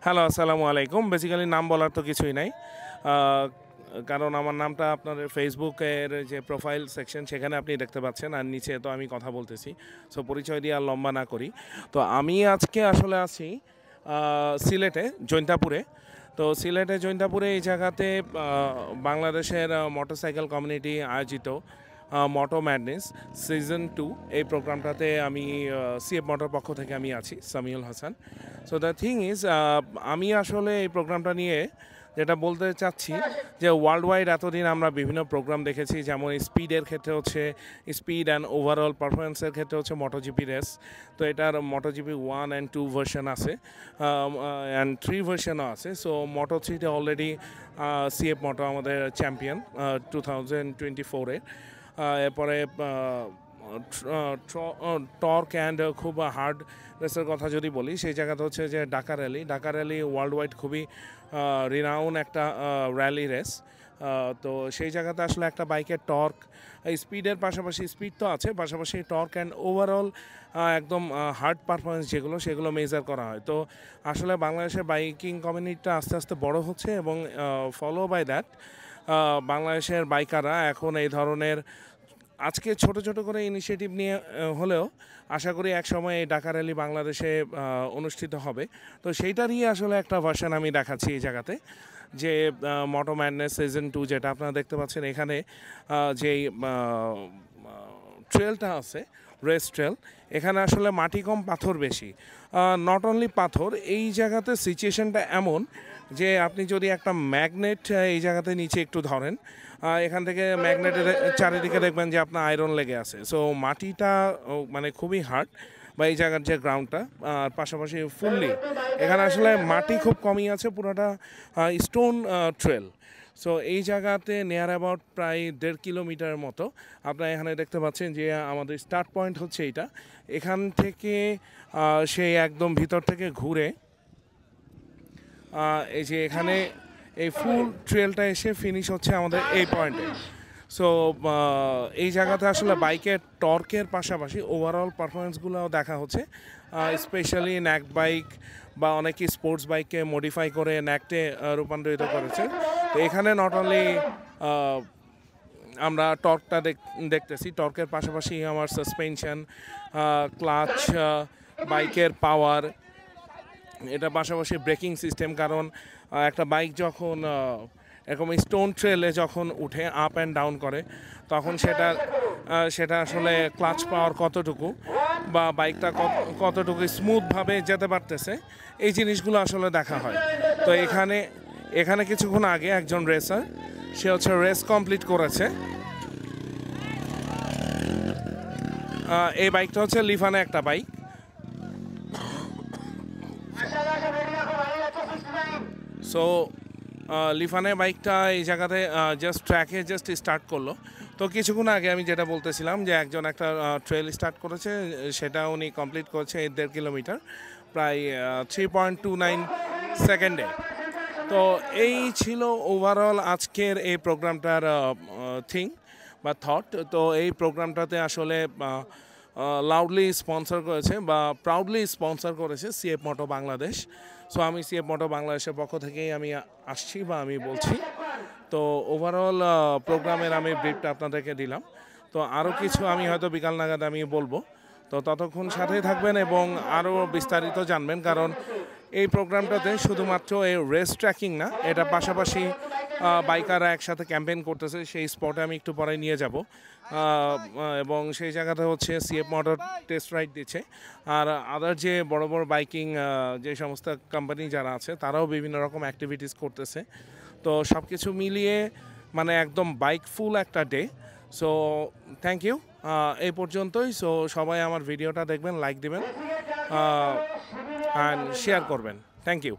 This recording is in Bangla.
হ্যালো, আসসালামু আলাইকুম। বেসিক্যালি নাম বলার তো কিছুই নাই। আ কারণ আমার নামটা আপনার ফেসবুকের যে প্রোফাইল সেকশন সেখানে আপনি দেখতে পাচ্ছেন। আর নিচে তো আমি কথা বলতেছি। সো পরিচয় দিয়ে আর লম্বা না করি। তো আমি আজকে আসলে আছি সিলেটে জৈন্তাপুরে। তো সিলেটে জৈন্তাপুরে এই জায়গাতে বাংলাদেশের মোটরসাইকেল কমিউনিটি আয়োজিত মোটো ম্যাডনেস সিজন 2 এই প্রোগ্রামটাতে আমি সিএফ মোটর পক্ষ থেকে আমি আছি Samiul Hasan. So the thing is আমি আসলে এই প্রোগ্রামটা নিয়ে যেটা বলতে চাচ্ছি যে ওয়ার্ল্ড ওয়াইড এতদিন আমরা বিভিন্ন প্রোগ্রাম দেখেছি, যেমন স্পিডের ক্ষেত্রে হচ্ছে স্পিড অ্যান্ড ওভারঅল পারফরমেন্সের ক্ষেত্রে হচ্ছে মোটোজিপি রেস। তো এটার মোটোজিপি 1 অ্যান্ড 2 ভার্সন আছে অ্যান্ড 3 ভার্সনও আছে। সো মোটো 3তে অলরেডি সিএফ মোটো আমাদের চ্যাম্পিয়ন 2024-এ। এরপরে টর্ক অ্যান্ড খুব হার্ড রেসের কথা যদি বলি, সেই জায়গাতে হচ্ছে যে ডাকার র্যালি ওয়ার্ল্ড ওয়াইড খুবই রিনাউন একটা র্যালি রেস। তো সেই জায়গাতে আসলে একটা বাইকের টর্ক স্পিডের পাশাপাশি স্পিড তো আছে, পাশাপাশি টর্ক অ্যান্ড ওভারঅল একদম হার্ড পারফরমেন্স সেগুলো মেজার করা হয়। তো আসলে বাংলাদেশের বাইকিং কমিউনিটিটা আস্তে আস্তে বড় হচ্ছে এবং ফলো বাই দ্যাট বাংলাদেশের বাইকাররা এখন এই ধরনের আজকে ছোট ছোট করে ইনিশিয়েটিভ নিয়ে হলেও আশা করি একসময় এই ডাকার র্যালি বাংলাদেশে অনুষ্ঠিত হবে। তো সেইটারই আসলে একটা ভার্সন আমি দেখাচ্ছি এই জায়গাতে, যে মোটো ম্যাডনেস সিজন 2 যেটা আপনারা দেখতে পাচ্ছেন এখানে, যেই ট্রেলটা আছে রেস ট্রেল, এখানে আসলে মাটি কম পাথর বেশি। নট অনলি পাথর, এই জায়গাতে সিচুয়েশনটা এমন যে আপনি যদি একটা ম্যাগনেট এই জায়গাতে নিচে একটু ধরেন, এখান থেকে ম্যাগনেটের চারিদিকে দেখবেন যে আপনার আয়রন লেগে আছে। সো মাটিটা মানে খুবই হার্ড, বা এই জায়গার যে গ্রাউন্ডটা, আর পাশাপাশি ফুললি এখানে আসলে মাটি খুব কমই আছে, পুরোটা স্টোন ট্রেল। সো এই জায়গাতে নিয়ার অ্যাবাউট প্রায় 1.5 কিলোমিটারের মতো আপনারা এখানে দেখতে পাচ্ছেন যে আমাদের স্টার্ট পয়েন্ট হচ্ছে এইটা। এখান থেকে সেই একদম ভিতর থেকে ঘুরে এই যে এখানে এই ফুল ট্রেলটা এসে ফিনিশ হচ্ছে আমাদের এই পয়েন্টে। সো এই জায়গাতে আসলে বাইকের টর্কের পাশাপাশি ওভারঅল পারফরমেন্সগুলোও দেখা হচ্ছে, স্পেশালি ন্যাক বাইক বা অনেকে স্পোর্টস বাইককে মডিফাই করে ন্যাকটে রূপান্তরিত করেছে। তো এখানে নট অনলি আমরা টর্কটা দেখতেছি, টর্কের পাশাপাশি আমার সাসপেনশন, ক্লাচ, বাইকের পাওয়ার, এটা পাশাপাশি ব্রেকিং সিস্টেম। কারণ একটা বাইক যখন এরকম স্টোন ট্রেলে যখন উঠে আপ অ্যান্ড ডাউন করে, তখন সেটা আসলে ক্লাচ পাওয়ার কতটুকু বা বাইকটা কতটুকু স্মুথভাবে যেতে পারতেছে, এই জিনিসগুলো আসলে দেখা হয়। তো এখানে কিছুক্ষণ আগে একজন রেসার, সে হচ্ছে রেস কমপ্লিট করেছে। এই বাইকটা হচ্ছে লিফানে একটা বাইক। সো লিফানে বাইকটা এই জায়গাতে জাস্ট ট্র্যাকে স্টার্ট করলো। তো কিছুক্ষণ আগে আমি যেটা বলতেছিলাম যে একজন একটা ট্রেল স্টার্ট করেছে, সেটা উনি কমপ্লিট করেছে 1.5 কিলোমিটার প্রায় 3.29 সেকেন্ডে। তো এই ছিল ওভারঅল আজকের এই প্রোগ্রামটার থিং বা থট। তো এই প্রোগ্রামটাতে আসলে লাউডলি স্পন্সর করেছে বা প্রাউডলি স্পন্সর করেছে সিএফ মোটো বাংলাদেশ। সো আমি সিএফ মোটো বাংলাদেশের পক্ষ থেকেই আমি আসছি বা আমি বলছি। তো ওভারঅল প্রোগ্রামের আমি ব্রিফটা আপনাদেরকে দিলাম। তো আরও কিছু আমি হয়তো বিকাল নাগাদ আমি বলবো। তো ততক্ষণ সাথেই থাকবেন এবং আরও বিস্তারিত জানবেন, কারণ এই প্রোগ্রামটাতে শুধুমাত্র এই রেস ট্র্যাকিং না, এটা পাশাপাশি বাইকাররা একসাথে ক্যাম্পেইন করতেছে, সেই স্পটে আমি একটু পরে নিয়ে যাব। এবং সেই জায়গাতে হচ্ছে সিএফ মোটর টেস্ট রাইড দিচ্ছে, আর আদার যে বড় বড় বাইকিং যে সমস্ত কোম্পানি যারা আছে তারাও বিভিন্ন রকম অ্যাক্টিভিটিস করতেছে। তো সব কিছু মিলিয়ে মানে একদম বাইক ফুল একটা ডে। সো থ্যাংক ইউ, এই পর্যন্তই। সো সবাই আমার ভিডিওটা দেখবেন, লাইক দিবেন অ্যান্ড শেয়ার করবেন। Thank you.